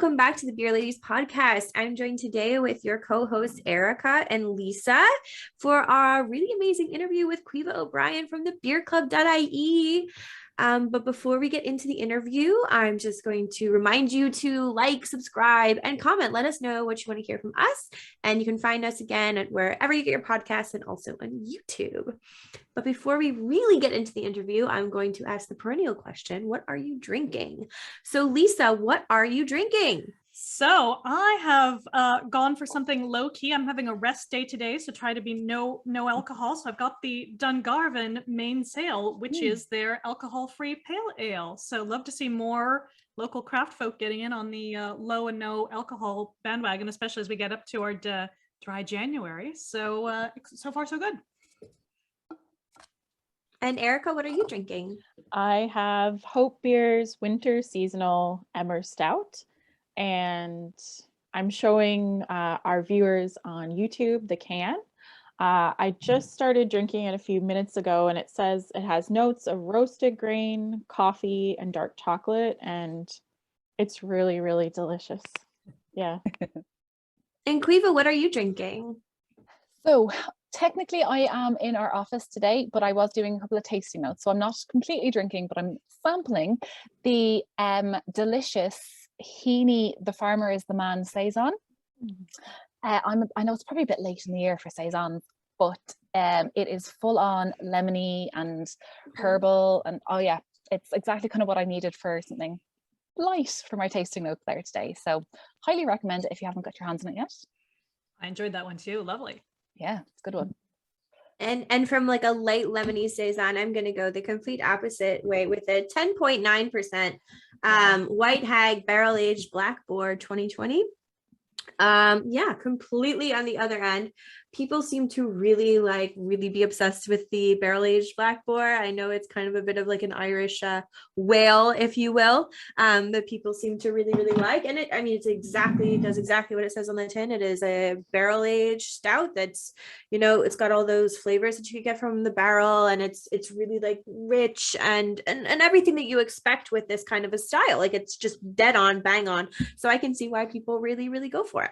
welcome back to the Beer Ladies podcast. I'm joined today with your co-hosts Erica and Lisa for our really amazing interview with Caoimhe O'Brien from the BeerClub.ie. But before we get into the interview, I'm just going to remind you to like, subscribe, and comment. Let us know what you want to hear from us. And you can find us again at wherever you get your podcasts and also on YouTube. But before we really get into the interview, I'm going to ask the perennial question. What are you drinking? So Lisa, what are you drinking? So I have gone for something low key. I'm having a rest day today, so try to be no alcohol. So I've got the Dungarvan Mainsail, which is their alcohol-free pale ale. So love to see more local craft folk getting in on the low and no alcohol bandwagon, especially as we get up toward dry January. So so far so good. And Erica, what are you drinking? I have Hope Beer's Winter Seasonal Emmer Stout. And I'm showing our viewers on YouTube the can. I just started drinking it a few minutes ago, and it says it has notes of roasted grain, coffee, and dark chocolate, and it's really, really delicious. Yeah. And Caoimhe, what are you drinking? So technically I am in our office today, but I was doing a couple of tasting notes. So I'm not completely drinking, but I'm sampling the delicious Heaney, the farmer is the man Saison. I know it's probably a bit late in the year for Saisons, but it is full on lemony and herbal, and oh yeah, it's exactly kind of what I needed for something light for my tasting notes there today. So highly recommend it if you haven't got your hands on it yet. I enjoyed that one too. Lovely. Yeah, it's a good one. And from like a light lemony saison, I'm going to go the complete opposite way with a 10.9% White Hag Barrel Aged Black Boar 2020. Yeah, completely on the other end. People seem to really be obsessed with the barrel aged Black Boar. I know it's kind of a bit of like an Irish whale, if you will, that people seem to really like. And it does exactly what it says on the tin. It is a barrel aged stout that's, it's got all those flavors that you could get from the barrel, and it's really like rich and everything that you expect with this kind of a style. Like it's just dead on, bang on. So I can see why people really go for it.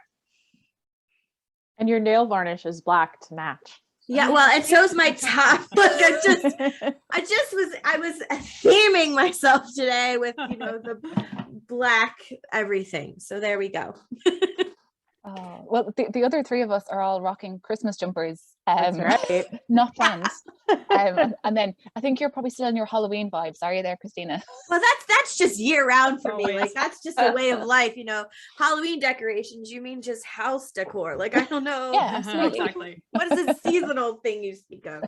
And your nail varnish is black to match. Yeah, well, and so's my top. Like I was theming myself today with the black everything. So there we go. Well, the other three of us are all rocking Christmas jumpers. That's right. Not planned. And then I think you're probably still in your Halloween vibes. Are you there, Christina? Well, that's just year round for me. Always. Like that's just a way of life, Halloween decorations. You mean just house decor? Like I don't know. Yeah, absolutely. Exactly. What is this seasonal thing you speak of?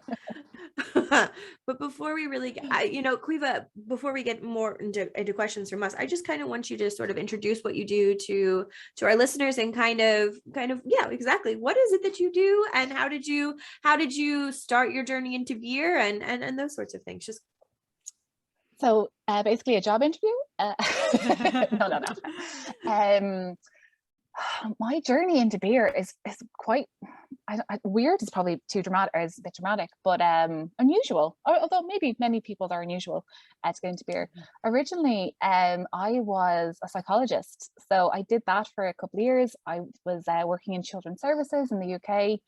But before we really, Caoimhe, before we get more into questions from us, I just kind of want you to sort of introduce what you do to our listeners and kind of, yeah, exactly. What is it that you do, and how did you start your journey into beer and those sorts of things? Just so basically a job interview. No. My journey into beer is quite weird. Is probably too dramatic, or is a bit dramatic, but unusual. Although maybe many people are unusual to get into beer. Originally, I was a psychologist, so I did that for a couple of years. I was working in children's services in the UK,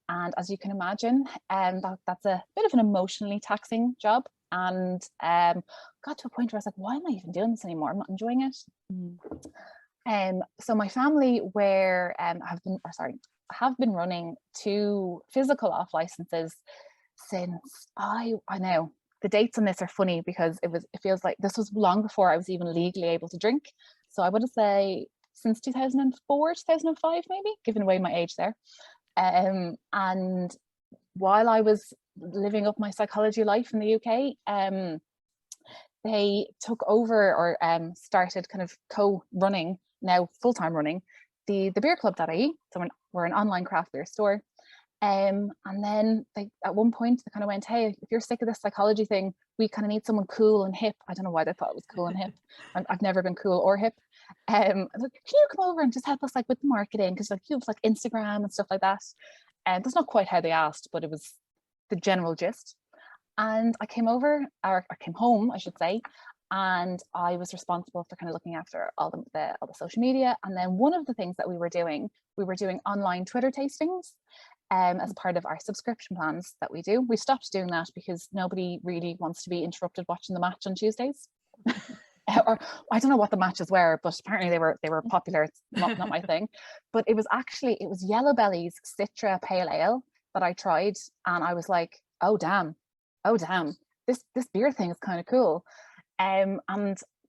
and as you can imagine, that's a bit of an emotionally taxing job. And got to a point where I was like, why am I even doing this anymore? I'm not enjoying it. So my family have been running 2 physical off licenses since I know the dates on this are funny because it feels like this was long before I was even legally able to drink. So I would say since 2004, 2005, maybe, giving away my age there. And while I was living up my psychology life in the UK, they took over or started kind of co-running, now full-time running, the BeerClub.ie. So we're an online craft beer store. And then at one point they kind of went, hey, if you're sick of this psychology thing, we kind of need someone cool and hip. I don't know why they thought it was cool and hip. I've never been cool or hip. I was like, can you come over and just help us with the marketing? Because you have Instagram and stuff like that. And that's not quite how they asked, but it was the general gist. And I came home, I should say, and I was responsible for kind of looking after all the social media. And then one of the things that we were doing online Twitter tastings as part of our subscription plans that we do. We stopped doing that because nobody really wants to be interrupted watching the match on Tuesdays. Or I don't know what the matches were, but apparently they were popular. It's not my thing. But it was Yellow Belly's Citra Pale Ale that I tried, and I was like, oh damn, this beer thing is kind of cool. And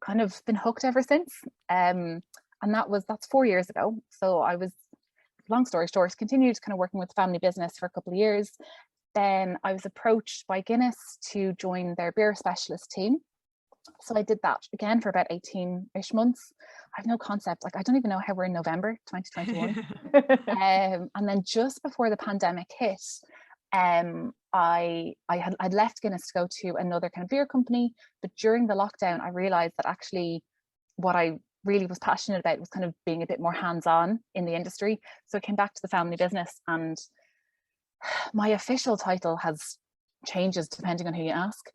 kind of been hooked ever since. And that's 4 years ago. So I was, long story short, continued kind of working with family business for a couple of years. Then I was approached by Guinness to join their beer specialist team. So I did that again for about 18-ish months. I have no concept, like I don't even know how we're in November 2021. And then just before the pandemic hit, I'd left Guinness to go to another kind of beer company, but during the lockdown I realized that actually what I really was passionate about was kind of being a bit more hands-on in the industry. So I came back to the family business, and my official title changes depending on who you ask,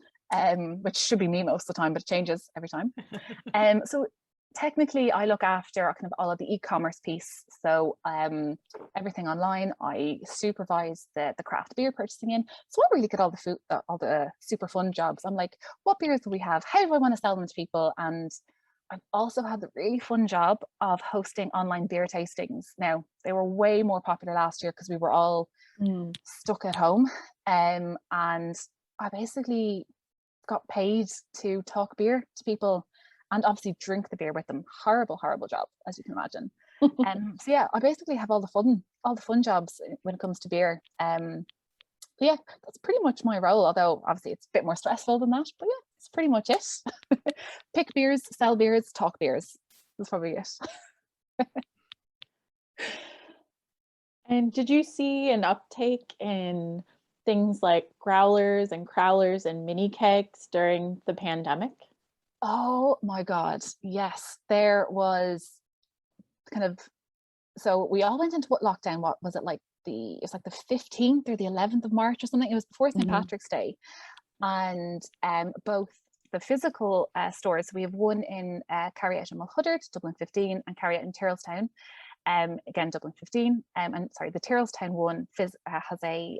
which should be me most of the time, but it changes every time. So technically I look after kind of all of the e-commerce piece. So everything online, I supervise the craft beer purchasing in. So I really get all the super fun jobs. I'm like, what beers do we have? How do I want to sell them to people? And I've also had the really fun job of hosting online beer tastings. Now, they were way more popular last year because we were all stuck at home. And I basically got paid to talk beer to people and obviously drink the beer with them. Horrible job, as you can imagine. So yeah, I basically have all the fun jobs when it comes to beer. But yeah, that's pretty much my role, although obviously it's a bit more stressful than that, but yeah, it's pretty much it. Pick beers, sell beers, talk beers. That's probably it. And did you see an uptake in things like growlers and crowlers and mini kegs during the pandemic? Oh my God, yes. There was kind of, so we all went into lockdown. What was it, like it's like the 15th or the 11th of March or something. It was before St. Patrick's Day. And both the physical stores, we have one in Caoimhe and Mulhuddard, Dublin 15, and Caoimhe in Tyrrellstown, again Dublin 15. And sorry, the Tyrrellstown one has a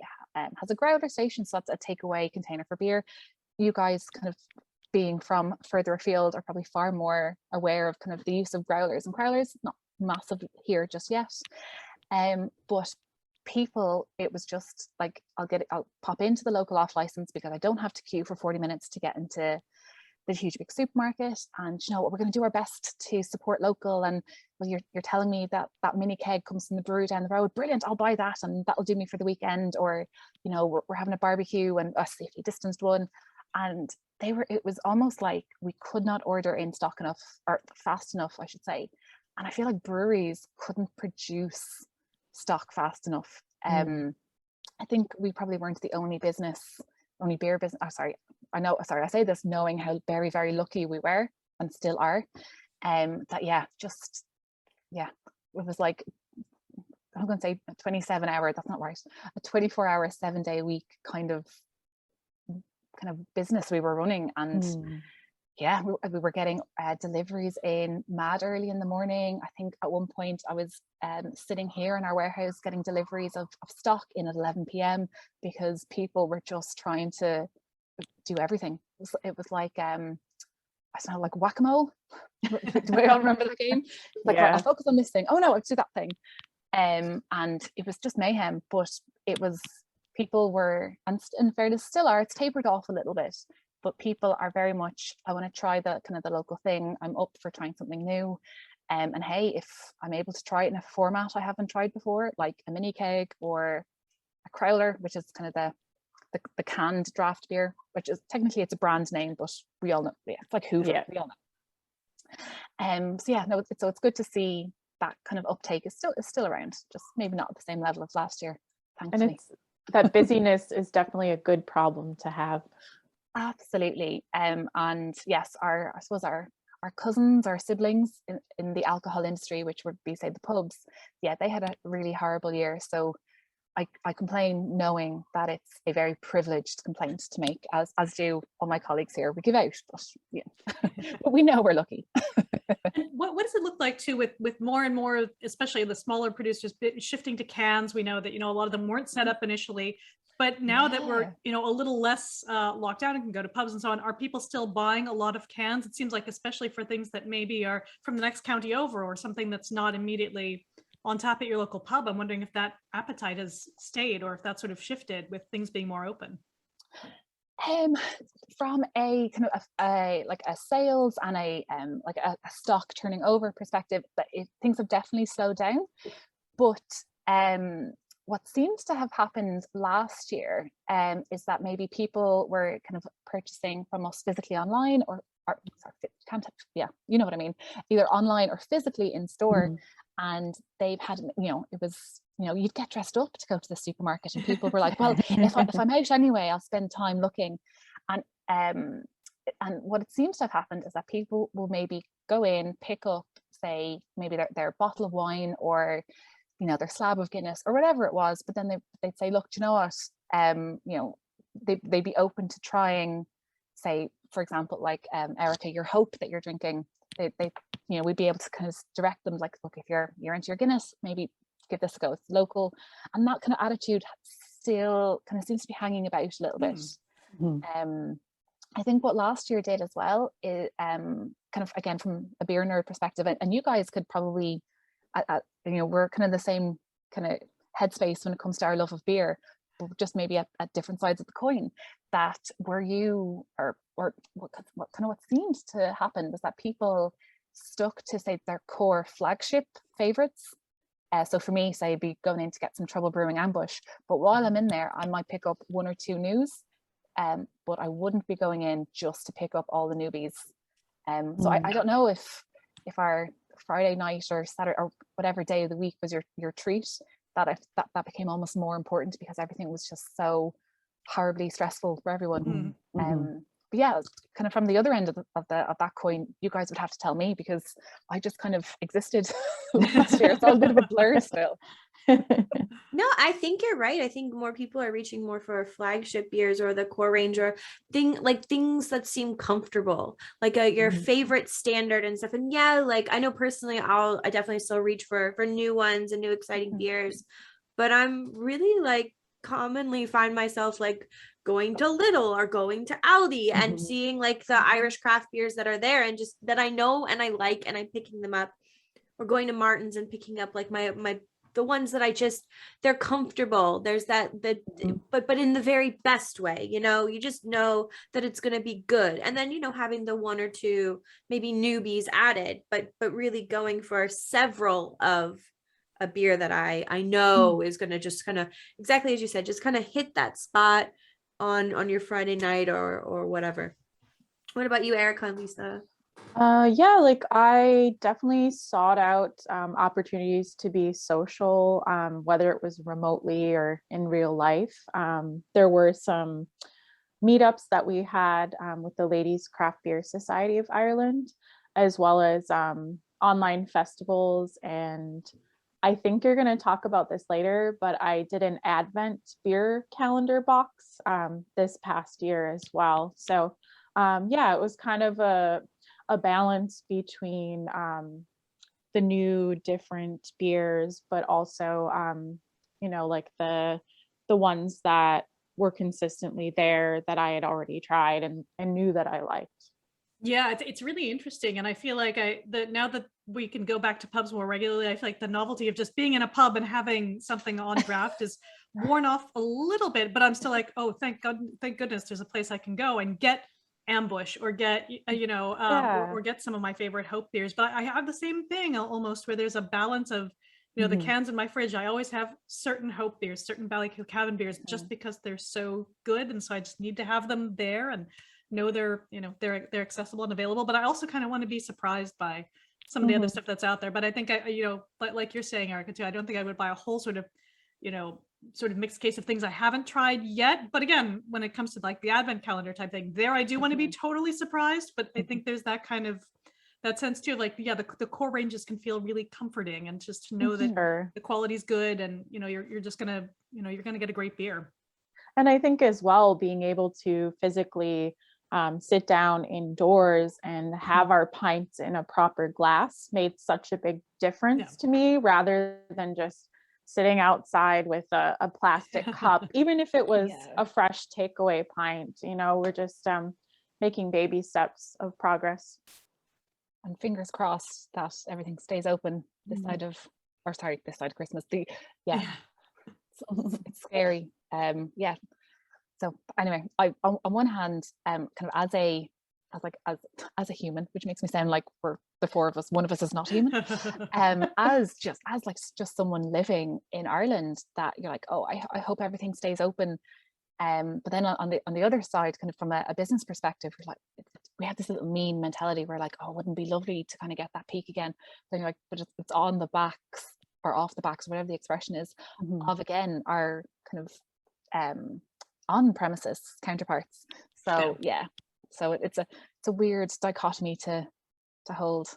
growler station, so that's a takeaway container for beer. You guys, kind of being from further afield, are probably far more aware of kind of the use of growlers, and crowlers not massive here just yet. But people, it was just like, I'll pop into the local off license because I don't have to queue for 40 minutes to get into the huge big supermarket. And you know what, we're going to do our best to support local. And well, you're telling me that mini keg comes from the brewery down the road, brilliant, I'll buy that and that'll do me for the weekend. Or you know, we're having a barbecue and a safely distanced one. And it was almost like we could not order in stock enough, or fast enough I should say. And I feel like breweries couldn't produce stock fast enough. I think we probably weren't the only beer business. I say this knowing how very, very lucky we were and still are. It was like, I'm going to say a 27-hour, that's not right, a 24-hour, 7-day a week kind of business we were running. And yeah, we were getting deliveries in mad early in the morning. I think at one point I was sitting here in our warehouse getting deliveries of stock in at 11 p.m. because people were just trying to do everything. It was like, I don't know, like whack-a-mole. Do we all remember that game? Like, yeah. Right, I'll focus on this thing. Oh no, I'll do that thing. And it was just mayhem, but it was, people were, and in fairness still are, it's tapered off a little bit, but people are very much, I want to try the local thing. I'm up for trying something new. And hey, if I'm able to try it in a format I haven't tried before, like a mini keg or a crowler, which is kind of the canned draft beer, which is technically, it's a brand name, but we all know, yeah, it's like Hoover, yeah. We all know. So yeah, no, it's good to see that kind of uptake is still around, just maybe not at the same level as last year, thankfully. And that busyness is definitely a good problem to have. Absolutely. And yes, I suppose our cousins, our siblings in the alcohol industry, which would be, say, the pubs, yeah, they had a really horrible year. So I complain knowing that it's a very privileged complaint to make, as do all my colleagues here. We give out, but, yeah. But we know we're lucky. And what does it look like too with more and more, especially the smaller producers shifting to cans? We know that, a lot of them weren't set up initially, but now that we're, a little less locked down and can go to pubs and so on, are people still buying a lot of cans? It seems like, especially for things that maybe are from the next county over or something that's not immediately on tap at your local pub. I'm wondering if that appetite has stayed or if that sort of shifted with things being more open. From a kind of a sales and a stock turning over perspective, but things have definitely slowed down. But what seems to have happened last year is that maybe people were kind of purchasing from us physically online or you know what I mean, either online or physically in store. And they've had, it was, you'd get dressed up to go to the supermarket, and people were like, well, if I'm out anyway, I'll spend time looking. And what it seems to have happened is that people will maybe go in, pick up, say, maybe their bottle of wine or, their slab of Guinness or whatever it was, but then they'd say, look, do you know what, they'd be open to trying, say, for example, like Erica, your hope that you're drinking, we'd be able to kind of direct them, like, look, if you're into your Guinness, maybe give this a go, it's local. And that kind of attitude still kind of seems to be hanging about a little bit. I think what last year did as well is kind of, again, from a beer nerd perspective, and you guys could probably, we're kind of the same kind of headspace when it comes to our love of beer, but just maybe at different sides of the coin. That what seemed to happen was that people stuck to, say, their core flagship favorites. So for me, say, I'd be going in to get some Trouble Brewing Ambush, but while I'm in there, I might pick up one or two news, but I wouldn't be going in just to pick up all the newbies. So I don't know if our Friday night or Saturday or whatever day of the week was your treat, that became almost more important because everything was just so horribly stressful for everyone. But yeah, kind of from the other end of that coin, you guys would have to tell me, because I just kind of existed last year. It's all a bit of a blur still. No, I think you're right. I think more people are reaching more for flagship beers or the core range or things that seem comfortable, like your favorite standard and stuff. And yeah, like I know personally, I definitely still reach for new ones and new exciting beers, but I'm really like commonly find myself like going to Lidl or going to Aldi and seeing like the Irish craft beers that are there and just that I know and I like, and I'm picking them up, or going to Martin's and picking up like my the ones that they're comfortable. There's but in the very best way, you just know that it's going to be good. And then, having the one or two maybe newbies added, but really going for several of a beer that I know is going to just kind of, exactly as you said, just kind of hit that spot on your Friday night or whatever. What about you, Erica and Lisa? Yeah, like I definitely sought out opportunities to be social, whether it was remotely or in real life. There were some meetups that we had with the Ladies Craft Beer Society of Ireland, as well as online festivals. And I think you're going to talk about this later, but I did an Advent beer calendar box this past year as well. So yeah, it was kind of a balance between the new different beers, but also like the ones that were consistently there that I had already tried and knew that I liked. Yeah, it's really interesting, and I feel like now that we can go back to pubs more regularly, I feel like the novelty of just being in a pub and having something on draft is worn off a little bit. But I'm still like, oh, thank goodness, there's a place I can go and get Ambush or get or get some of my favorite Hope beers. But I have the same thing almost, where there's a balance of the cans in my fridge. I always have certain Hope beers, certain Ballykilcavan beers, just because they're so good, and so I just need to have them there and know they're accessible and available. But I also kind of want to be surprised by some of the other stuff that's out there. But I think like you're saying, Erica, too, I don't think I would buy a whole sort of mixed case of things I haven't tried yet. But again, when it comes to like the Advent calendar type thing, there I do want to be totally surprised. But I think there's that kind of that sense too. Like, yeah, the core ranges can feel really comforting, and just to know that Sure. the quality's good, and you're just gonna you're gonna get a great beer. And I think as well, being able to physically sit down indoors and have our pints in a proper glass made such a big difference to me, rather than just sitting outside with a plastic cup, even if it was a fresh takeaway pint. We're just making baby steps of progress. And fingers crossed that everything stays open this side of Christmas. It's scary. So anyway, I on one hand, kind of as a human, which makes me sound like we're the four of us, one of us is not human. As someone living in Ireland, that you're like, oh, I hope everything stays open. But then on the other side, kind of from a business perspective, we're like, we have this little mean mentality. We're like, oh, wouldn't it be lovely to kind of get that peak again? Then you're like, but it's on the backs or off the backs, whatever the expression is, of again our kind of on premises counterparts. So so it's a weird dichotomy to hold.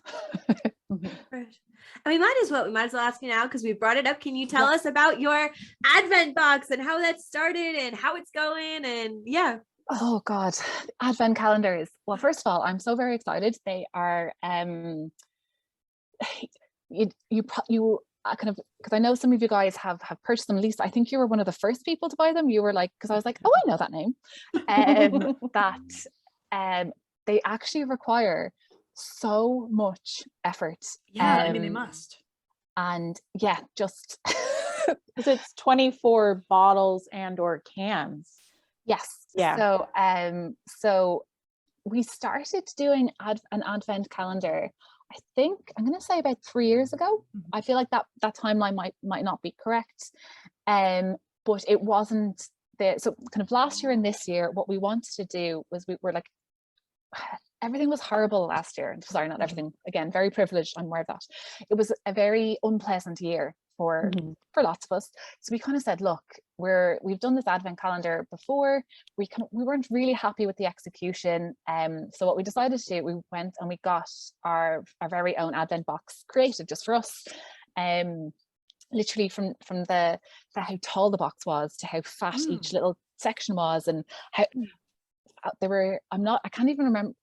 Right. And we might as well ask you now, because we brought it up. Can you tell us about your Advent box and how that started and how it's going? And oh God, Advent calendars. Well, first of all, I'm so very excited. They are you kind of, because I know some of you guys have purchased them. At least I think you were one of the first people to buy them. You were like, because I was like, oh, I know that name. That they actually require so much effort. I mean, they must. And just because it's 24 bottles and or cans. Yes. Yeah. So we started doing an Advent calendar, I think I'm going to say about 3 years ago. I feel like that timeline might not be correct, but it wasn't there. So kind of last year and this year, what we wanted to do was we were like, everything was horrible last year. Sorry, not everything. Again, very privileged. I'm aware of that. It was a very unpleasant year for lots of us. So we kind of said, look, we've done this Advent calendar before. We weren't really happy with the execution. So what we decided to do, we went and we got our very own Advent box created just for us. Literally from how tall the box was to how fat each little section was, and how they were. I can't even remember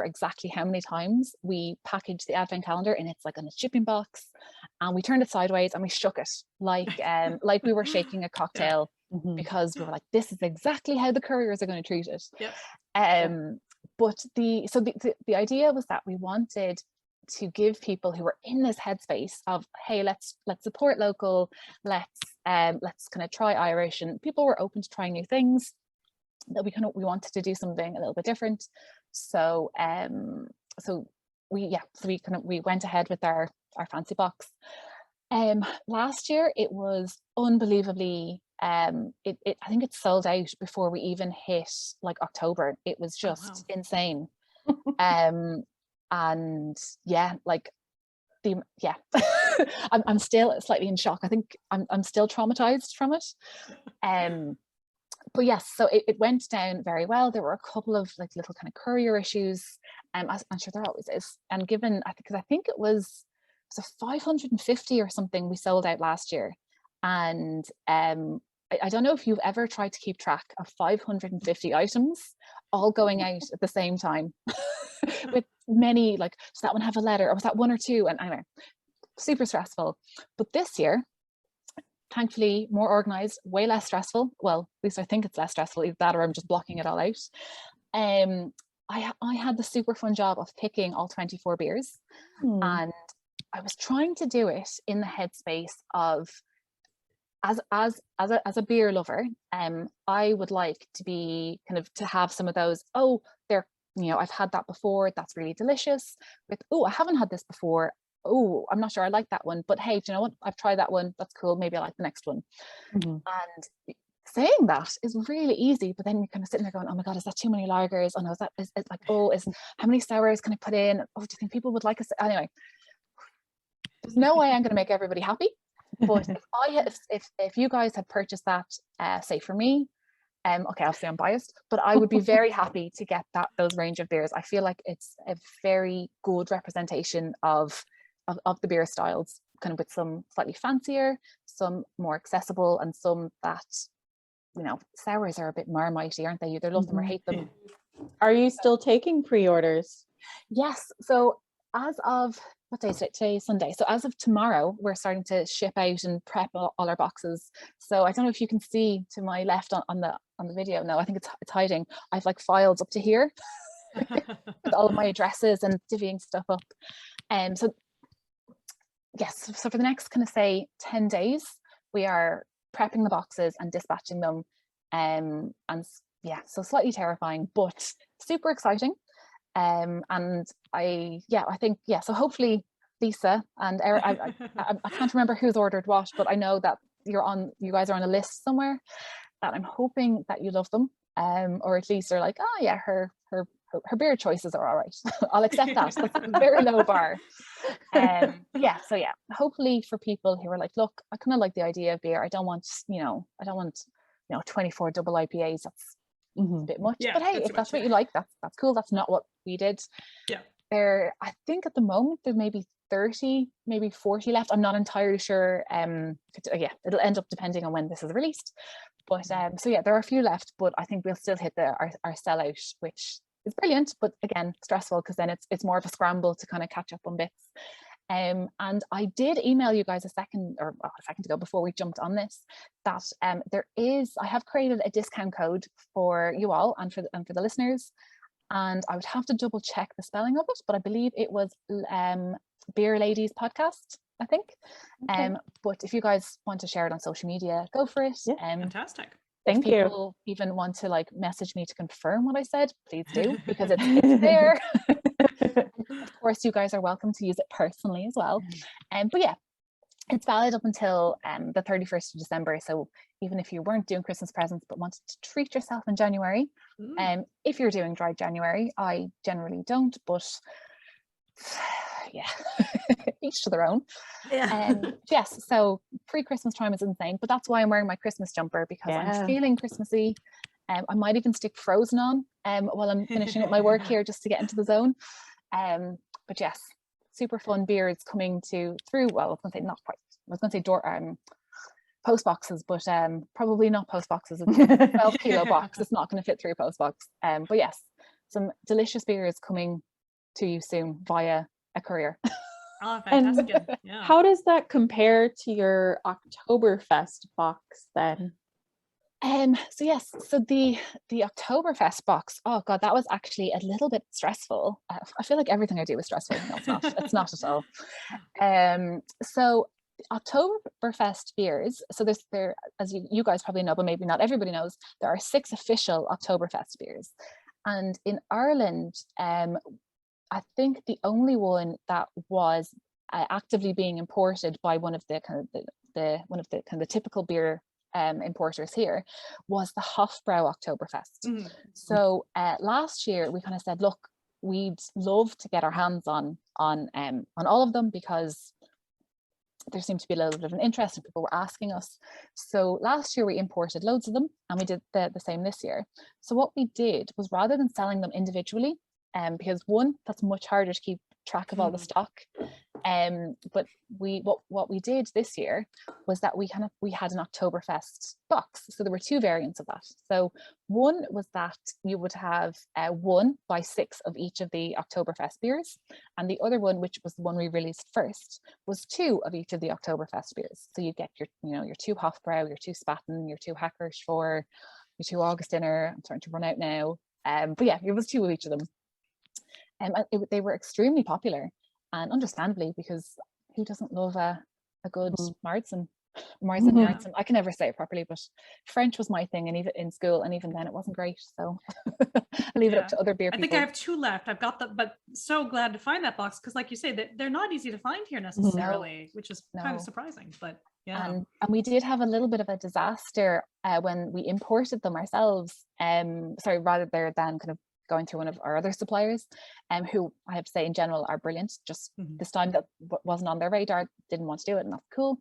exactly how many times we packaged the Advent calendar, and it's like on a shipping box, and we turned it sideways and we shook it like we were shaking a cocktail, because we were like, this is exactly how the couriers are going to treat it. But the idea was that we wanted to give people who were in this headspace of, hey, let's support local, let's kind of try Irish, and people were open to trying new things, that we wanted to do something a little bit different. So we went ahead with our fancy box. Last year it was unbelievably I think it sold out before we even hit like October. It was just insane. And I'm still slightly in shock. I think I'm still traumatized from it. But yes, so it went down very well. There were a couple of like little kind of courier issues, as I'm sure there always is. And given, I think it was 550 or something we sold out last year. And I don't know if you've ever tried to keep track of 550 items all going out at the same time, with many, like, does that one have a letter, or was that one or two? And anyway, super stressful. But this year, thankfully, more organized, way less stressful. Well, at least I think it's less stressful, either that or I'm just blocking it all out. I had the super fun job of picking all 24 beers, and I was trying to do it in the headspace of, as a beer lover, I would like to be kind of to have some of those, oh, they're, I've had that before, that's really delicious, with, oh, I haven't had this before, oh, I'm not sure I like that one, but hey, do you know what, I've tried that one, that's cool, maybe I like the next one. And saying that is really easy, but then you're kind of sitting there going, oh my god, is that too many lagers? Oh no, is like, oh, how many sours can I put in? Oh, do you think people would like us? Anyway, there's no way I'm going to make everybody happy. But if you guys had purchased that, say for me, Okay, obviously I'm biased, but I would be very happy to get those range of beers. I feel like it's a very good representation of the beer styles, kind of with some slightly fancier, some more accessible, and some that, you know, sours are a bit marmitey, aren't they? You either love them or hate them. Are you still taking pre-orders? Yes. So as of, what day is it? Today is Sunday. So as of tomorrow, we're starting to ship out and prep all our boxes. So I don't know if you can see to my left on the video. No, I think it's hiding. I've like files up to here with all of my addresses and divvying stuff up. So yes, so for the next kind of say 10 days, we are prepping the boxes and dispatching them. And yeah, so slightly terrifying, but super exciting. And I think, yeah, so hopefully Lisa and Eric, I can't remember who's ordered what, but I know that you guys are on a list somewhere that I'm hoping that you love them. Or at least are like, oh yeah, her beer choices are all right. I'll accept that. That's a very low bar. Yeah, so yeah, hopefully for people who are like, look, I kind of like the idea of beer. I don't want 24 double IPAs. That's a bit much. Yeah, but hey, if that's what you like, that's cool. That's not what we did. Yeah. I think at the moment there may be 30, maybe 40 left. I'm not entirely sure. It'll end up depending on when this is released. But so yeah, there are a few left, but I think we'll still hit our sellout, which is brilliant, but again, stressful because then it's more of a scramble to kind of catch up on bits. And I did email you guys a second ago before we jumped on this, that I have created a discount code for you all and for the listeners, and I would have to double check the spelling of it, but I believe it was Beer Ladies Podcast, I think. Okay. But if you guys want to share it on social media, go for it. Yeah. Fantastic. Thank if people even want to like message me to confirm what I said, please do, because it's there. Of course, you guys are welcome to use it personally as well. But yeah, it's valid up until the 31st of December. So even if you weren't doing Christmas presents but wanted to treat yourself in January, if you're doing dry January, I generally don't, but yeah, each to their own. Yes, so pre-Christmas time is insane, but that's why I'm wearing my Christmas jumper, because I'm feeling Christmassy. I might even stick Frozen on while I'm finishing up my work here, just to get into the zone. But yes, super fun beers coming through. Well, I was going to say post boxes, but probably not post boxes. It's a 12 kilo box. It's not going to fit through a post box. But yes, some delicious beers coming to you soon via a courier. Oh, fantastic. Yeah. How does that compare to your Oktoberfest box then? So yes, so the Oktoberfest box, oh god, that was actually a little bit stressful. I feel like everything I do is stressful. No, it's not. It's not at all. So Oktoberfest beers, so there, as you guys probably know, but maybe not everybody knows, there are 6 official Oktoberfest beers, and in Ireland, I think the only one that was actively being imported by one of the typical beer importers here was the Hofbrau Oktoberfest. So last year we kind of said, look, we'd love to get our hands on all of them, because there seemed to be a little bit of an interest and people were asking us. So last year we imported loads of them, and we did the same this year. So what we did was, rather than selling them individually, because one, that's much harder to keep track of all the stock, but what we did this year was that we had an Oktoberfest box. So there were 2 variants of that. So one was that you would have 1 by 6 of each of the Oktoberfest beers, and the other one, which was the one we released first, was 2 of each of the Oktoberfest beers. So you get your 2 Hofbrau, your 2 Spaten, your 2 Hackerschor, your 2 Augustiner. I'm starting to run out now, but yeah, it was 2 of each of them. They were extremely popular, and understandably, because who doesn't love a good Marzen? I can never say it properly, but French was my thing, and even in school, and even then it wasn't great. So I leave it up to other beer people. I think I have 2 left. I've got them, but so glad to find that box, because like you say, they're not easy to find here necessarily, which is kind of surprising, but yeah. And we did have a little bit of a disaster when we imported them ourselves, rather than kind of going through one of our other suppliers, who I have to say in general are brilliant. Just this time that wasn't on their radar, didn't want to do it, and that's cool.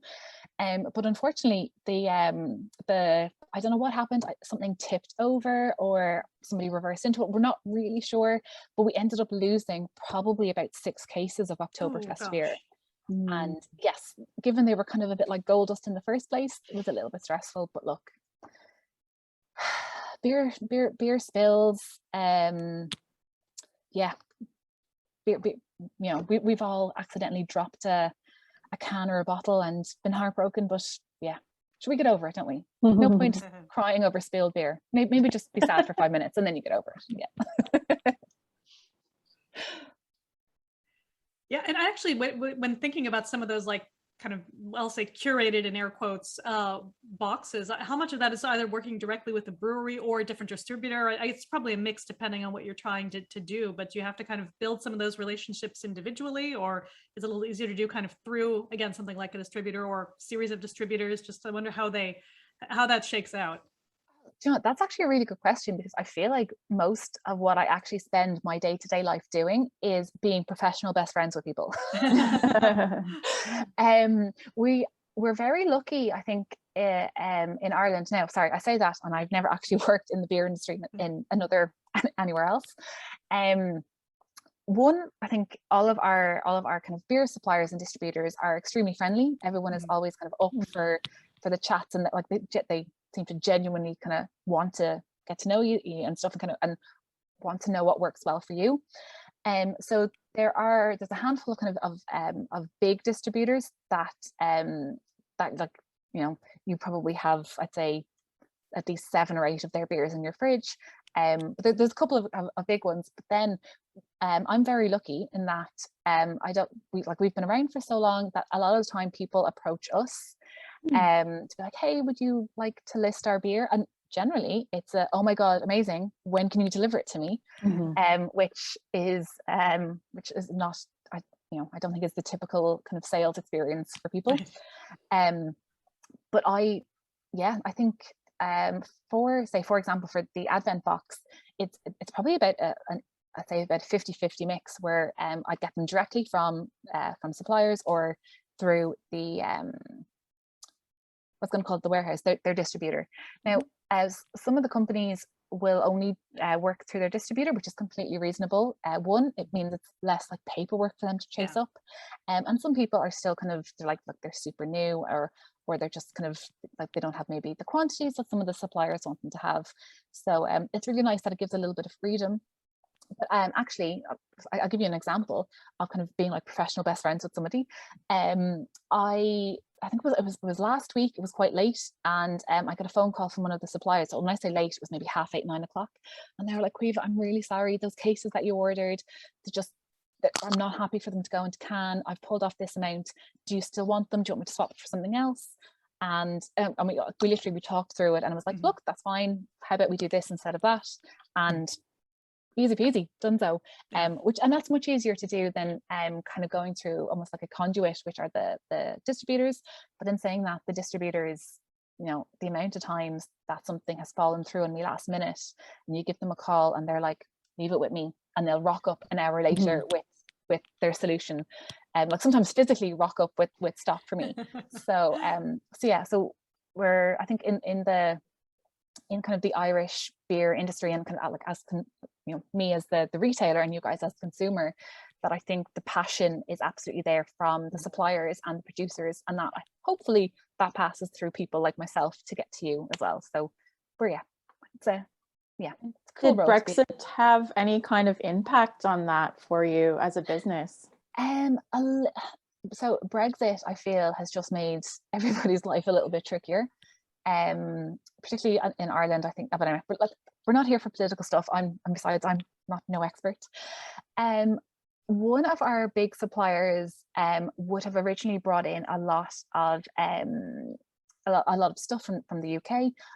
But unfortunately, the I don't know what happened. Something tipped over or somebody reversed into it. We're not really sure, but we ended up losing probably about 6 cases of Oh, Oktoberfest beer. gosh. And yes, given they were kind of a bit like gold dust in the first place, it was a little bit stressful. But look, beer spills. Yeah, beer, you know, we've all accidentally dropped a can or a bottle and been heartbroken. But yeah, should we get over it, don't we? No point crying over spilled beer. Maybe just be sad for 5 minutes and then you get over it. Yeah. Yeah, and actually, when thinking about some of those, like, kind of, I'll say curated in air quotes boxes, how much of that is either working directly with the brewery or a different distributor? It's probably a mix depending on what you're trying to do, but you have to kind of build some of those relationships individually, or is it a little easier to do kind of through, again, something like a distributor or series of distributors? Just I wonder how that shakes out. Do you know what? That's actually a really good question, because I feel like most of what I actually spend my day-to-day life doing is being professional best friends with people. We're very lucky, I think, in Ireland now. Sorry, I say that, and I've never actually worked in the beer industry in anywhere else. One, I think all of our kind of beer suppliers and distributors are extremely friendly. Everyone is always kind of up for the chats, and like they seem to genuinely kind of want to get to know you and stuff, and kind of and want to know what works well for you. So there's a handful of kind of big distributors that like, you know, you probably have, I'd say, at least 7 or 8 of their beers in your fridge. But there's a couple of big ones. But then I'm very lucky in that we've been around for so long that a lot of the time people approach us to be like, hey, would you like to list our beer? And generally it's oh my god, amazing, when can you deliver it to me? Which is not, I don't think it's the typical kind of sales experience for people. But I think for example, for the Advent box, it's probably about I'd say about 50-50 mix, where I get them directly from suppliers or through the what's going to call it, the warehouse, their distributor. Now, as some of the companies will only work through their distributor, which is completely reasonable. One, it means it's less like paperwork for them to chase up, and some people are still kind of, they're like, look, they're super new, or they're just kind of like, they don't have maybe the quantities that some of the suppliers want them to have. So it's really nice that it gives a little bit of freedom. But actually, I'll give you an example of kind of being like professional best friends with somebody. I think it was last week. It was quite late, and I got a phone call from one of the suppliers. So when I say late, it was maybe 8:30, 9 o'clock, and they were like, Caoimhe, I'm really sorry, those cases that you ordered, I'm not happy for them to go into can. I've pulled off this amount. Do you still want them? Do you want me to swap it for something else? And we talked through it, and I was like, look, that's fine. How about we do this instead of that? And easy peasy, done so. And that's much easier to do than kind of going through almost like a conduit, which are the distributors. But in saying that, the distributors, the amount of times that something has fallen through on me last minute, and you give them a call and they're like, leave it with me, and they'll rock up an hour later with their solution, and like sometimes physically rock up with stock for me. So we're, I think, in kind of the Irish beer industry, and kind of like me as the retailer and you guys as consumer, that I think the passion is absolutely there from the suppliers and the producers, and that hopefully that passes through people like myself to get to you as well. So it's a cool. Did Brexit have any kind of impact on that for you as a business? So Brexit, I feel, has just made everybody's life a little bit trickier. Particularly in Ireland, I think. But anyway, we're not here for political stuff. Besides, I'm not no expert. One of our big suppliers would have originally brought in a lot of stuff from the UK,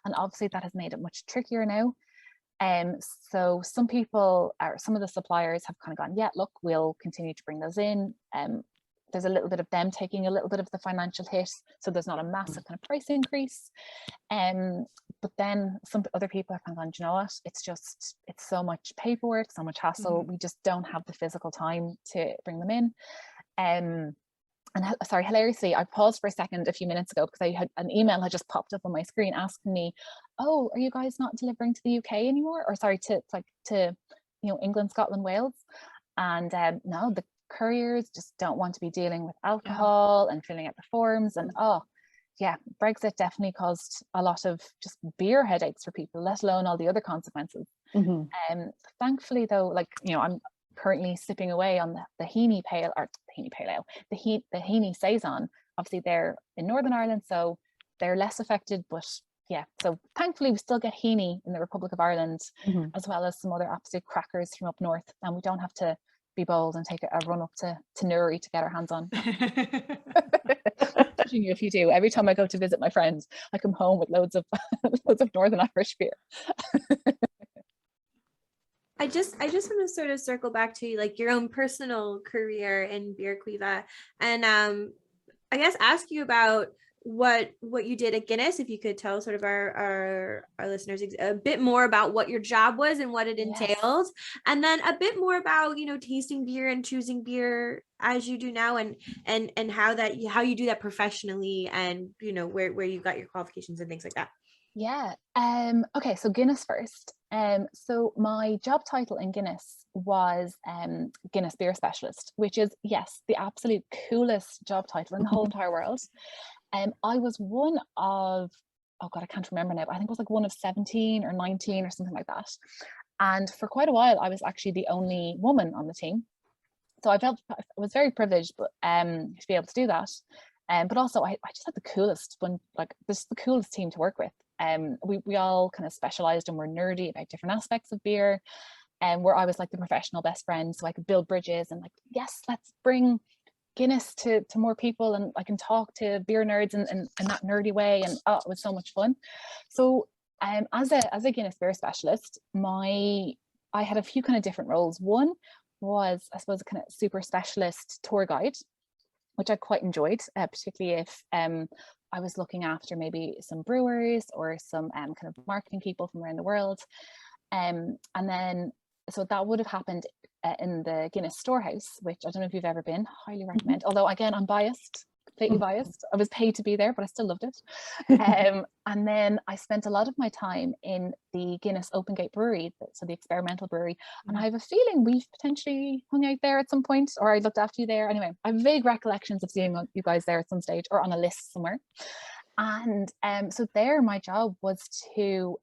and obviously that has made it much trickier now. So some of the suppliers have kind of gone, yeah, look, we'll continue to bring those in. There's a little bit of them taking a little bit of the financial hit, so there's not a massive kind of price increase. But then some other people have kind of gone, you know what, it's so much paperwork, so much hassle, we just don't have the physical time to bring them in. And sorry, hilariously, I paused for a second a few minutes ago because I had an email had just popped up on my screen asking me, "Oh, are you guys not delivering to the UK anymore?" Or sorry, to England, Scotland, Wales. And no, the couriers just don't want to be dealing with alcohol and filling out the forms. And yeah, Brexit definitely caused a lot of just beer headaches for people, let alone all the other consequences. Thankfully, though, like, I'm currently sipping away on the Heaney Pale, or the Heaney Pale Ale, the Heaney Saison. Obviously, they're in Northern Ireland, so they're less affected. But yeah, so thankfully, we still get Heaney in the Republic of Ireland, as well as some other absolute crackers from up north, and we don't have to be bold and take a run up to Newry to get our hands on. Judging you if you do. Every time I go to visit my friends, I come home with loads of Northern Irish beer. I just want to sort of circle back to like your own personal career in Beer Cuiva, and I guess ask you about what you did at Guinness, if you could tell sort of our listeners a bit more about what your job was and what it entailed. Yes. And then a bit more about tasting beer and choosing beer as you do now, and how you do that professionally, and where you got your qualifications and things like that. Yeah. Okay, so Guinness first. So my job title in Guinness was Guinness Beer Specialist, which is, yes, the absolute coolest job title in the whole entire world. I was one of, oh God, I can't remember now, but I think it was like one of 17 or 19 or something like that. And for quite a while, I was actually the only woman on the team. So I was very privileged to be able to do that. But also I just had the coolest team to work with. We all kind of specialized and were nerdy about different aspects of beer, and where I was like the professional best friend, so I could build bridges and like, yes, let's bring Guinness to more people, and I can talk to beer nerds in that nerdy way, and it was so much fun. So as a Guinness beer specialist, I had a few kind of different roles. One was, I suppose, a kind of super specialist tour guide, which I quite enjoyed, particularly if I was looking after maybe some brewers or some kind of marketing people from around the world. And then, so that would have happened in the Guinness Storehouse, which I don't know if you've ever been, highly recommend. Although again, I'm biased, completely biased. I was paid to be there, but I still loved it. And then I spent a lot of my time in the Guinness Open Gate Brewery, so the experimental brewery. And I have a feeling we've potentially hung out there at some point, or I looked after you there. Anyway, I have vague recollections of seeing you guys there at some stage or on a list somewhere. And so there, my job was to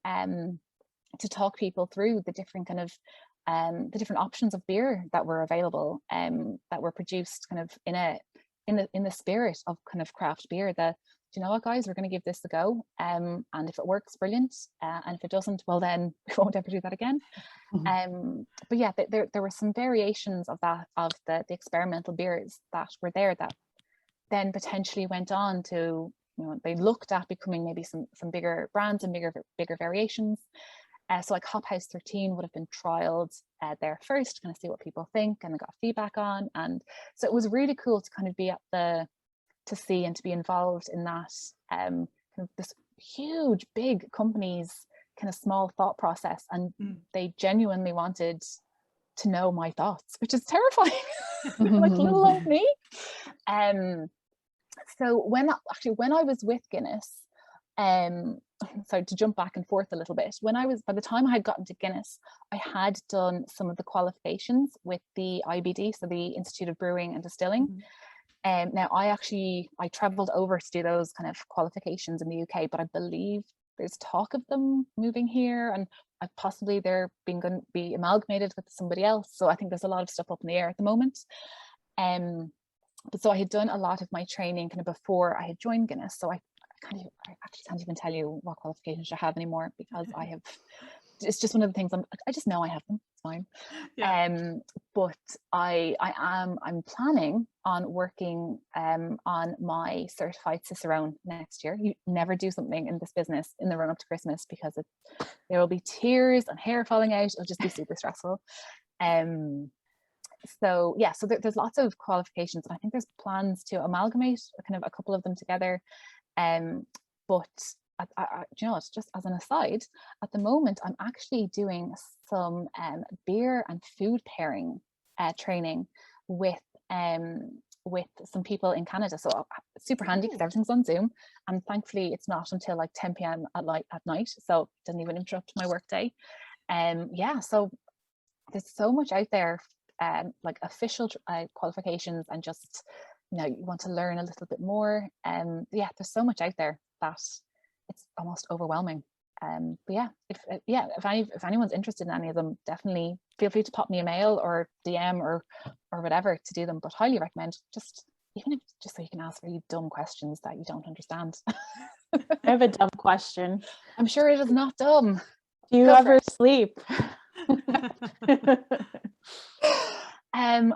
talk people through the different kind of the different options of beer that were available, that were produced kind of in the spirit of kind of craft beer. That, do you know what, guys, we're going to give this a go, and if it works, brilliant, and if it doesn't, well, then we won't ever do that again. But yeah, there were some variations of the experimental beers that were there that then potentially went on to, they looked at becoming maybe some bigger brands and bigger variations. So like Hop House 13 would have been trialed there first to kind of see what people think and got feedback on. And so it was really cool to kind of be to see and to be involved in that kind of this huge, big company's kind of small thought process. And they genuinely wanted to know my thoughts, which is terrifying. Like little old me. So when I was with Guinness, so to jump back and forth a little bit, by the time I had gotten to Guinness, I had done some of the qualifications with the IBD, so the Institute of Brewing and Distilling. Now I traveled over to do those kind of qualifications in the UK, but I believe there's talk of them moving here, and possibly they're going to be amalgamated with somebody else. So I think there's a lot of stuff up in the air at the moment. But so I had done a lot of my training kind of before I had joined Guinness. So I actually can't even tell you what qualifications I have anymore, because it's just one of the things I just know I have them. It's fine. Yeah. But I'm planning on working on my certified Cicerone next year. You never do something in this business in the run up to Christmas, because there will be tears and hair falling out. It'll just be super stressful. So yeah, so there's lots of qualifications, and I think there's plans to amalgamate kind of a couple of them together. But it's just as an aside, at the moment I'm actually doing some beer and food pairing training with with some people in Canada. So it's super handy because everything's on Zoom. And thankfully it's not until like 10 p.m. at night. So it doesn't even interrupt my work day. Yeah, so there's so much out there, like official qualifications, and just, you know, you want to learn a little bit more. Yeah, there's so much out there that it's almost overwhelming. But yeah, if anyone's interested in any of them, definitely feel free to pop me a mail or DM or whatever to do them. But highly recommend, just even if just so you can ask really dumb questions that you don't understand. I have a dumb question. I'm sure it is not dumb. Do you Go for ever it. sleep?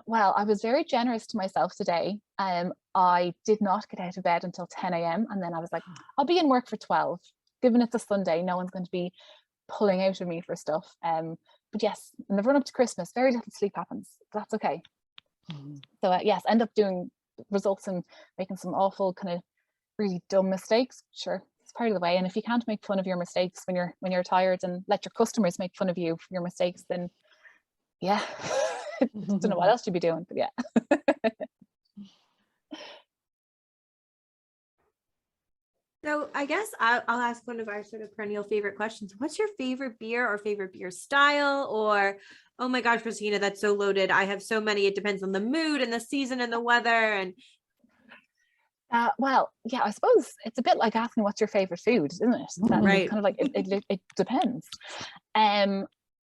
Well, I was very generous to myself today. I did not get out of bed until 10 a.m. and then I was like, I'll be in work for 12. Given it's a Sunday, no one's going to be pulling out of me for stuff. But yes, in the run up to Christmas, very little sleep happens. That's okay. So yes, end up doing results in making some awful kind of really dumb mistakes. Sure, it's part of the way. And if you can't make fun of your mistakes when you're tired and let your customers make fun of you for your mistakes, then yeah, I don't know what else you'd be doing, but yeah. So I guess I'll ask one of our sort of perennial favorite questions. What's your favorite beer or favorite beer style? Or, oh my gosh, Christina, that's so loaded. I have so many. It depends on the mood and the season and the weather. And well, yeah, I suppose it's a bit like asking what's your favorite food, isn't it? Right. Kind of like it depends.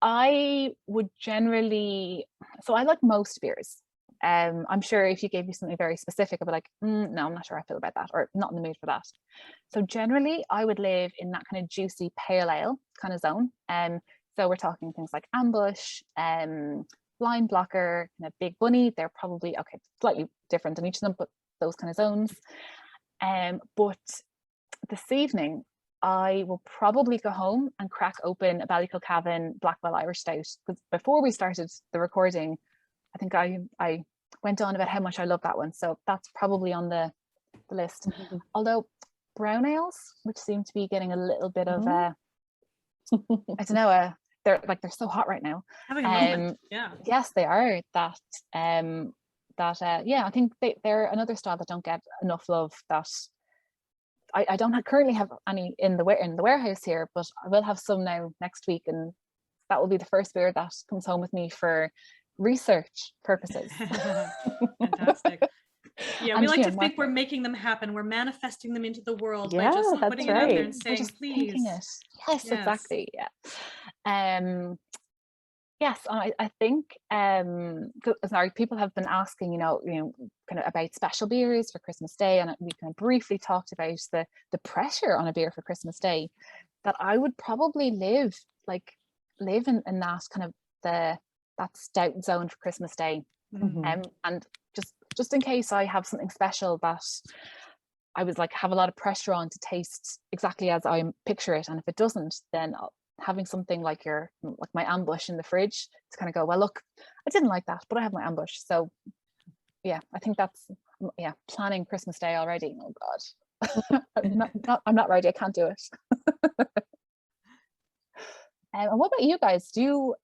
I would generally, so I like most beers. I'm sure if you gave me something very specific, I'd be like, no, I'm not sure I feel about that, or not in the mood for that. So generally, I would live in that kind of juicy pale ale kind of zone. So we're talking things like Ambush, Blind Blocker, kind of Big Bunny. They're probably slightly different in each of them, but those kind of zones. But this evening, I will probably go home and crack open a Ballyculcavan Blackwell Irish Stout, because before we started the recording, I think I went on about how much I love that one. So that's probably on the list. Although brown ales, which seem to be getting a little bit of I don't know, they're so hot right now. Having a moment. Yeah. Yes, they are. Yeah, I think they're another style that don't get enough love. That I don't currently have any in the warehouse here, but I will have some now next week, and that will be the first beer that comes home with me for research purposes. Fantastic. Yeah, And we like to market. think we're making them happen. We're manifesting them into the world by Yeah, just that's putting it out there right. and saying, just please. thinking it. Yes, exactly. Yeah. Yes, I think sorry, people have been asking, you know, kind of about special beers for Christmas Day, and we kind of briefly talked about the pressure on a beer for Christmas Day. That I would probably live in that kind of that stout zone for Christmas Day. And just in case I have something special that I was like have a lot of pressure on to taste exactly as I picture it, and if it doesn't, then having something like my Ambush in the fridge to kind of go, well, look, I didn't like that, but I have my Ambush. So yeah, I think that's planning Christmas Day already. Oh God, I'm not ready. I can't do it. And what about you guys? Do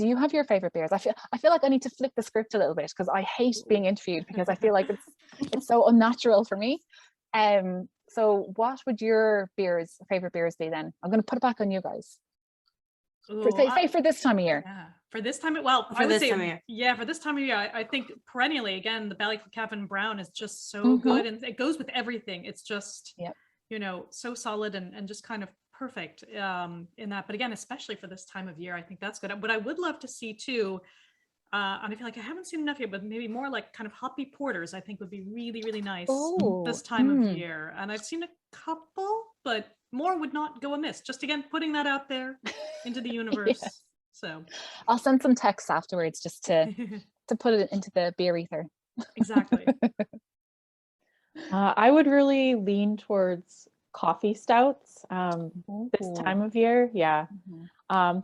you have your favorite beers? I feel like I need to flip the script a little bit, because I hate being interviewed, because I feel like it's so unnatural for me. So what would your favorite beers be then? I'm going to put it back on you guys. Ooh, for this time of year. Yeah, for this time, well, For I would this say, time of year. yeah, for this time of year, I think perennially, again, the Ballyculcavan Brown is just so good, and it goes with everything. It's just, so solid and just kind of perfect in that. But again, especially for this time of year, I think that's good. But I would love to see too, and I feel like I haven't seen enough yet, but maybe more like kind of hoppy porters, I think would be really, really nice this time of year. And I've seen a couple, but more would not go amiss. Just again, putting that out there into the universe. Yes. So I'll send some texts afterwards just to put it into the beer ether. Exactly. I would really lean towards coffee stouts this time of year. Yeah.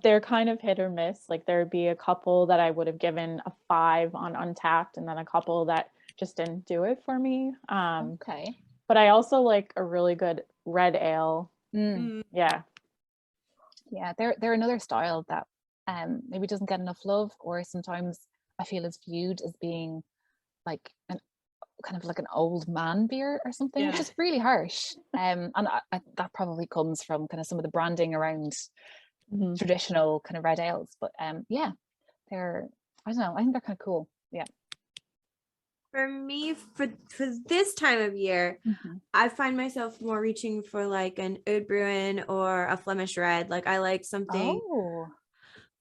They're kind of hit or miss. Like there would be a couple that I would have given a 5 on Untapped, and then a couple that just didn't do it for me. Okay. But I also like a really good red ale. Yeah. Yeah, they're another style that maybe doesn't get enough love, or sometimes I feel is viewed as being like an kind of like an old man beer or something, which Yeah. is really harsh. And that probably comes from kind of some of the branding around Mhm. traditional kind of red ales. But yeah, they're, I don't know, I think they're kind of cool. Yeah. For me, for this time of year, I find myself more reaching for like an Oud Bruin or a Flemish Red. Like I like something Oh,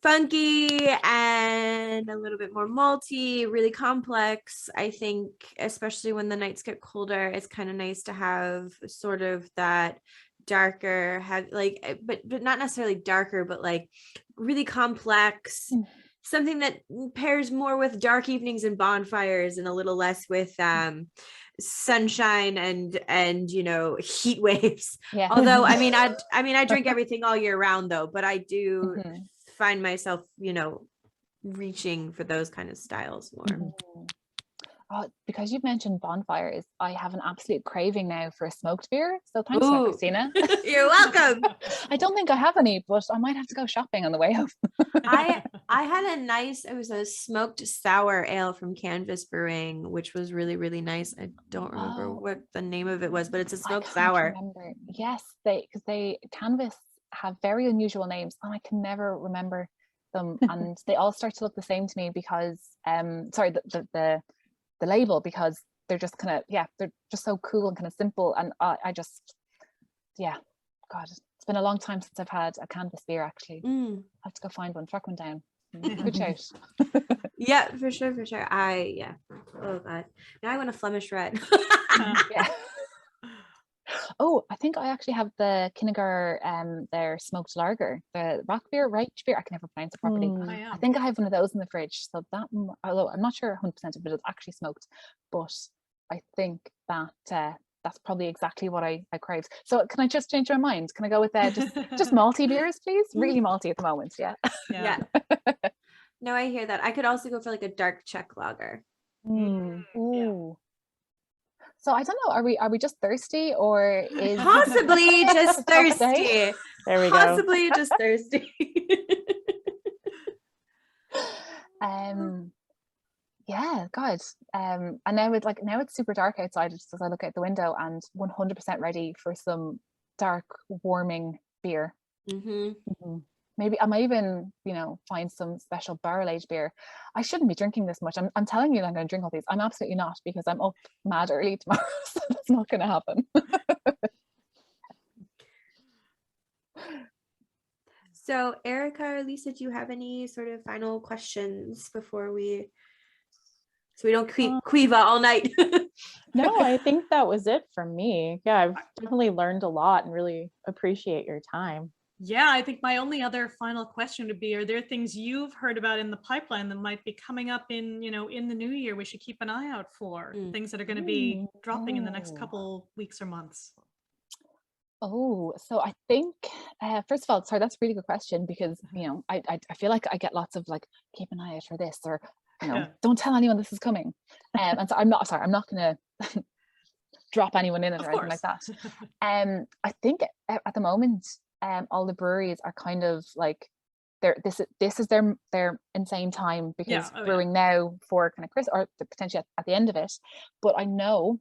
funky and a little bit more malty, really complex. I think, especially when the nights get colder, it's kind of nice to have sort of that darker, have like, but not necessarily darker, but like really complex. Something that pairs more with dark evenings and bonfires and a little less with sunshine and heat waves. yeah. Although I mean I drink everything all year round though, but I do find myself reaching for those kind of styles more. Oh, because you've mentioned bonfires, I have an absolute craving now for a smoked beer. So thanks for that, Ooh. Christina. You're welcome. I don't think I have any, but I might have to go shopping on the way home. I had it was a smoked sour ale from Canvas Brewing, which was really, really nice. I don't remember what the name of it was, but it's a smoked sour. Remember. Yes, they Canvas have very unusual names and I can never remember them. And they all start to look the same to me because sorry, the label, because they're just kind of, they're just so cool and kind of simple. And I just, God, it's been a long time since I've had a Canvas beer actually. I have to go find one, track one down. Good shout. Yeah, for sure. Oh God, now I want a Flemish Red. Yeah. Oh, I think I actually have the Kinnegar their smoked lager, the rock beer, right beer. I can never pronounce it properly. I think I have one of those in the fridge. So that, although I'm not sure 100% if it is actually smoked, but I think that that's probably exactly what I crave. So can I just change my mind? Can I go with just malty beers, please? Really malty at the moment. Yeah. Yeah. No, I hear that. I could also go for like a dark Czech lager. Ooh. So I don't know, are we just thirsty or is possibly just thirsty? There we Possibly just thirsty. Yeah, God. And now it's super dark outside just as I look out the window and 100% ready for some dark, warming beer. Maybe I might even, find some special barrel-aged beer. I shouldn't be drinking this much. I'm telling you that I'm going to drink all these. I'm absolutely not, because I'm up mad early tomorrow, so that's not going to happen. So, Erica or Lisa, do you have any sort of final questions before we don't queeva all night? No, I think that was it from me. Yeah, I've definitely learned a lot and really appreciate your time. Yeah, I think my only other final question would be, are there things you've heard about in the pipeline that might be coming up in the new year we should keep an eye out for? Things that are going to be dropping in the next couple weeks or months? Oh, so I think, first of all, sorry, that's a really good question, because, I feel like I get lots of like, keep an eye out for this, or, don't tell anyone this is coming. And so I'm not going to drop anyone in it or anything like that. I think at the moment, all the breweries are kind of like, this is their insane time, because brewing now for kind of Chris, or potentially at the end of it. But I know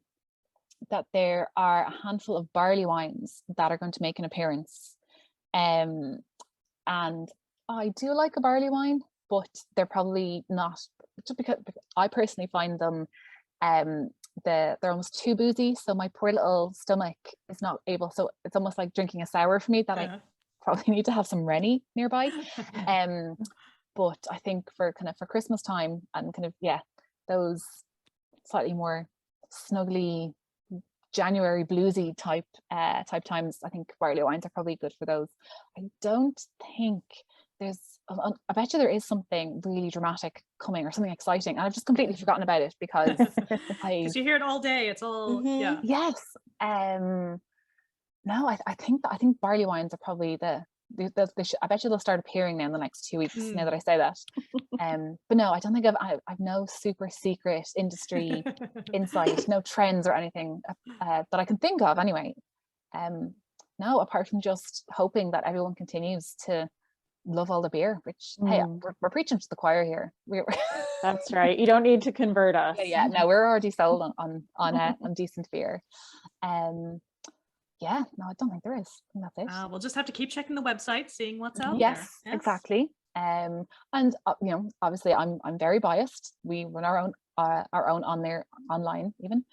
that there are a handful of barley wines that are going to make an appearance, and I do like a barley wine, but they're probably not, just because I personally find them they're almost too boozy, so my poor little stomach is not able, so it's almost like drinking a sour for me, that I probably need to have some Rennie nearby. But I think for Christmas time and those slightly more snuggly January bluesy type times, I think barley wines are probably good for those. I don't think I bet you there is something really dramatic coming, or something exciting, and I've just completely forgotten about it, because because you hear it all day. It's all yes. No, I think barley wines are probably I bet you they'll start appearing now in the next 2 weeks, now that I say that. But no, I don't think I've no super secret industry insight, no trends or anything that I can think of anyway. No, apart from just hoping that everyone continues to love all the beer, which hey, we're preaching to the choir here. That's right. You don't need to convert us. Yeah, no, we're already sold on decent beer. Yeah, no, I don't think there is. I think that's it. We'll just have to keep checking the website, seeing what's out yes, there. exactly. And you know, obviously I'm very biased. We run our own on there online even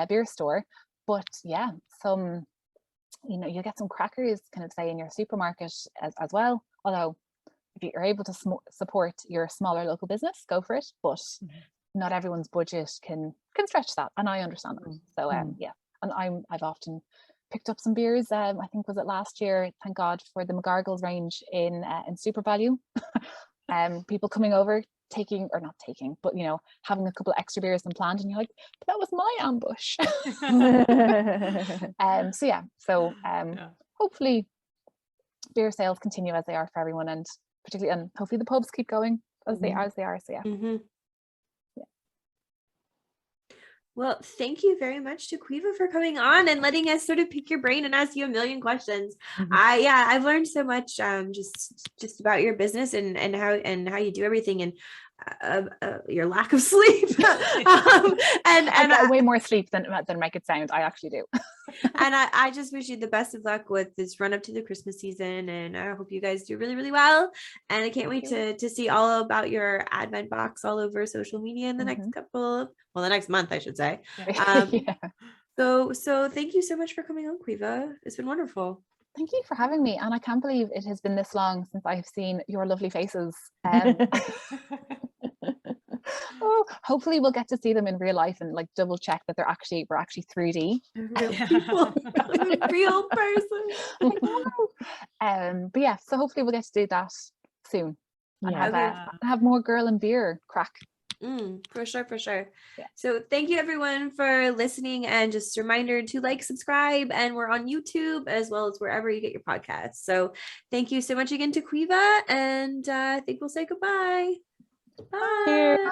beer store, but yeah, some, you know, you get some crackers kind of say in your supermarket as well. Although if you're able to support your smaller local business, go for it. But not everyone's budget can stretch that, and I understand that. So yeah, and I've often picked up some beers. I think was it last year? Thank God for the McGargles range in Super Value. People coming over, taking or not taking, but you know, having a couple of extra beers than planned, and you're like, but that was my ambush. So yeah, so hopefully beer sales continue as they are for everyone, and particularly, and hopefully the pubs keep going as they are. So yeah. Well, thank you very much to Caoimhe for coming on and letting us sort of pick your brain and ask you a million questions. I've learned so much just about your business and how you do everything, and your lack of sleep. And I get way more sleep than make it sound. I actually do. And I just wish you the best of luck with this run up to the Christmas season, and I hope you guys do really, really well. And I can't wait to see all about your Advent box all over social media in the next the next month, I should say. So thank you so much for coming on, Caoimhe. It's been wonderful. Thank you for having me, and I can't believe it has been this long since I've seen your lovely faces. Oh, hopefully we'll get to see them in real life and like double check that we're actually 3D. Real people, real person. But yeah, so hopefully we'll get to do that soon and have more girl and beer crack. For sure. Yeah. So thank you everyone for listening, and just a reminder to like, subscribe, and we're on YouTube as well as wherever you get your podcasts. So thank you so much again to Caoimhe, and I think we'll say goodbye. Bye. Bye.